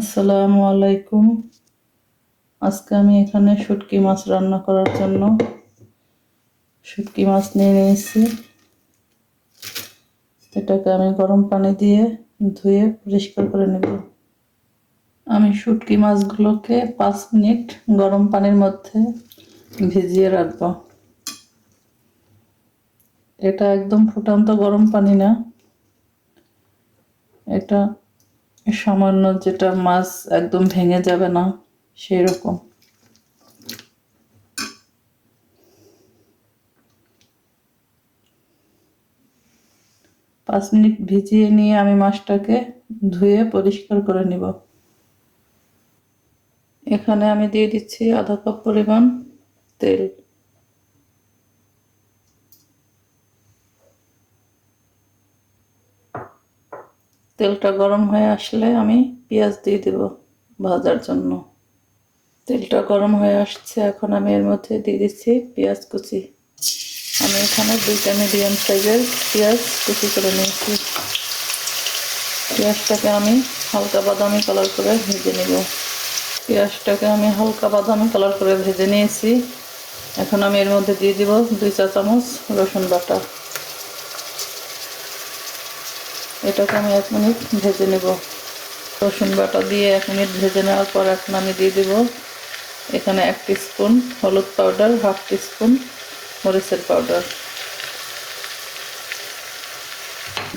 আসসালামু আলাইকুম। আজকে আমি এখানে শুটকি মাছ রান্না করার জন্য শুটকি মাছ নিয়ে নিয়েছি। এটাকে আমি গরম পানি দিয়ে ধুয়ে পরিষ্কার করে নেব। আমি শুটকি মাছগুলোকে 5 মিনিট গরম পানির মধ্যে ভিজিয়ে রাখবো। এটা একদম ফুটন্ত গরম পানি না, এটা সামান্য, যেটা মাছ একদম ভেঙে যাবে না সেই রকম। 5 মিনিট ভিজিয়ে নিয়ে আমি মাছটাকে ধুয়ে পরিষ্কার করে নিব। এখানে আমি দিয়ে দিচ্ছি আধা কাপ পরিমাণ তেল। তেলটা গরম হয়ে আসলে আমি পেঁয়াজ দিয়ে দেব ভাজার জন্য। তেলটা গরম হয়ে আসছে, এখন আমি এর মধ্যে দিয়ে দিচ্ছি পেঁয়াজ কুচি। আমি এখানে 2টা মিডিয়াম সাইজের পেঁয়াজ কুচি করে নিয়েছি। পেঁয়াজটাকে আমি হালকা বাদামি কালার করে ভেজে নেব। পেঁয়াজটাকে আমি হালকা বাদামি কালার করে ভেজে নিয়েছি। এখন আমি এর মধ্যে দিয়ে দিব 2 চা চামচ রসুন বাটা। এটাকে আমি 1 মিনিট ভেজে নেব। রসুন বাটা দিয়ে 1 মিনিট ভেজে নেওয়ার পর এখন আমি দিয়ে দেব এখানে 1 টিস্পুন হলুদ পাউডার, 1/2 টিস্পুন মরিচের পাউডার,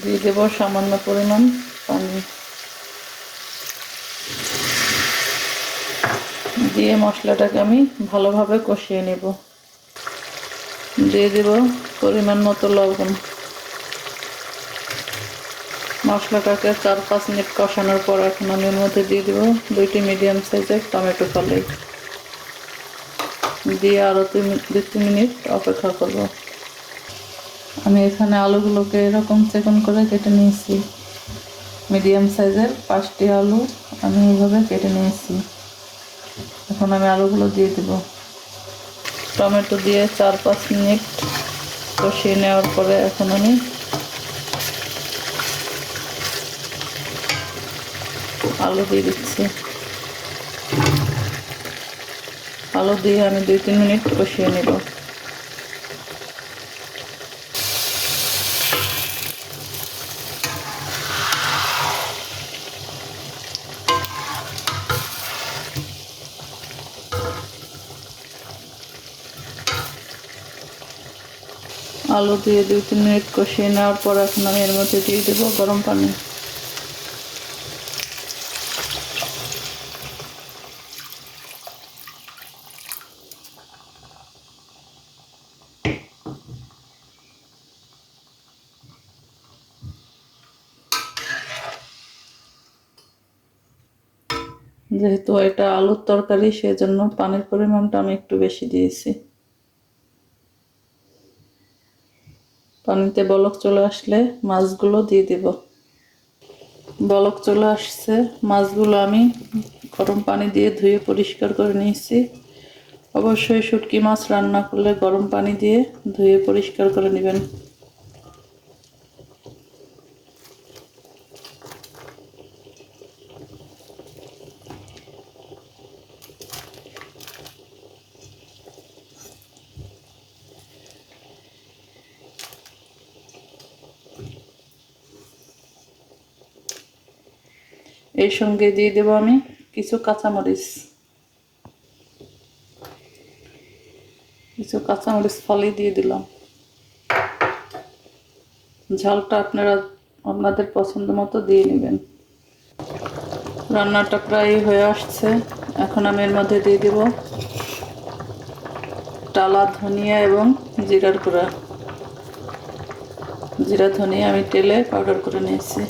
দিয়ে দেব সামান্য পরিমাণ পানি। দিয়ে মশলাটাকে আমি ভালোভাবে কষিয়ে নেব। দিয়ে দেব পরিমাণ মতো লবণ। মশলাটাকে 4-5 মিনিট কষানোর পর এখন আমি এর মধ্যে দিয়ে দেব 2টি মিডিয়াম সাইজের টমেটো ফালি। দিয়ে আরও 2-3 মিনিট অপেক্ষা করব। আমি এখানে আলুগুলোকে এরকম চিকন করে কেটে নিয়েছি। মিডিয়াম সাইজের 5টি আলু আমি এইভাবে কেটে নিয়েছি। এখন আমি আলুগুলো দিয়ে দেব। টমেটো দিয়ে 4-5 মিনিট কষিয়ে নেওয়ার পরে এখন আমি আলু দিয়ে দিচ্ছি। আলু দিয়ে আমি 2-3 মিনিট কষিয়ে নেব। আলু দিয়ে 2-3 মিনিট কষিয়ে নেওয়ার পর এখন আমি এর মধ্যে দিয়ে দেব গরম পানি। যেহেতু এটা আলুর তরকারি, সেজন্য পানির পরিমাণটা আমি একটু বেশি দিয়েছি। পানিতে বলক চলে আসলে মাছগুলো দিয়ে দেব। বলক চলে আসছে, মাছগুলো আমি গরম পানি দিয়ে ধুয়ে পরিষ্কার করে নিয়েছি। অবশ্যই শুটকি মাছ রান্না করলে গরম পানি দিয়ে ধুয়ে পরিষ্কার করে নেবেন। এর সঙ্গে দিয়ে দেব আমি কিছু কাঁচামরিচ ফালি দিয়ে দিলাম। ঝালটা আপনারা আপনাদের পছন্দ মতো দিয়ে নেবেন। রান্নাটা প্রায় হয়ে আসছে, এখন আমি এর মধ্যে দিয়ে দেব টালা ধনিয়া এবং জিরার গুঁড়া। জিরা ধনিয়া আমি তেলে পাউডার করে নিয়েছি।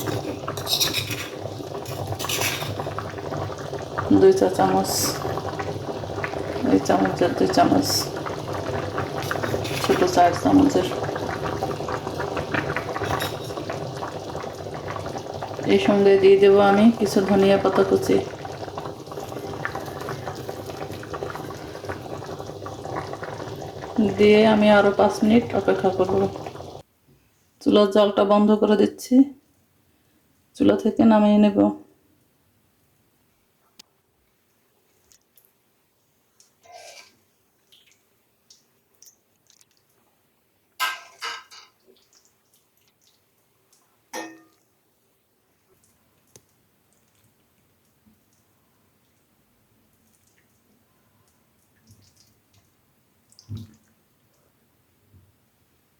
2 চা চামচ, এই চামচের 2 চামচ, ছোটো 4 চামচের। এই সঙ্গে দিয়ে দেব আমি কিছু ধনিয়া পাতা কুচি। দিয়ে আমি আরও 5 মিনিট অপেক্ষা করব। চুলার জালটা বন্ধ করে দিচ্ছি, চুলা থেকে নামিয়ে নেব।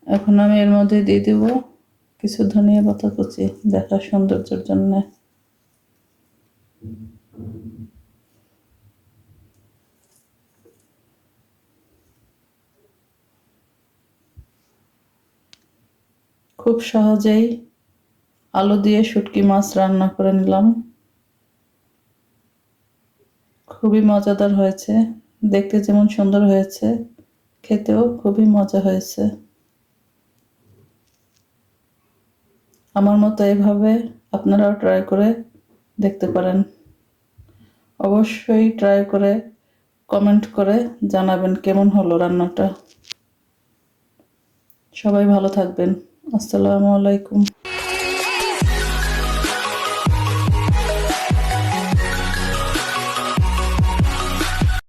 এখন আমি এর মধ্যে দিয়ে দেব কিছু ধনিয়া পাতা কুচি, দেখার সৌন্দর্যের জন্য। খুব সহজেই আলু দিয়ে শুটকি মাছ রান্না করে নিলাম। খুবই মজাদার হয়েছে, দেখতে যেমন সুন্দর হয়েছে, খেতেও খুবই মজা হয়েছে। আমার মতো এভাবে আপনারাও ট্রাই করে দেখতে পারেন। অবশ্যই ট্রাই করে কমেন্ট করে জানাবেন কেমন হলো রান্নাটা। সবাই ভালো থাকবেন। আসসালামু আলাইকুম।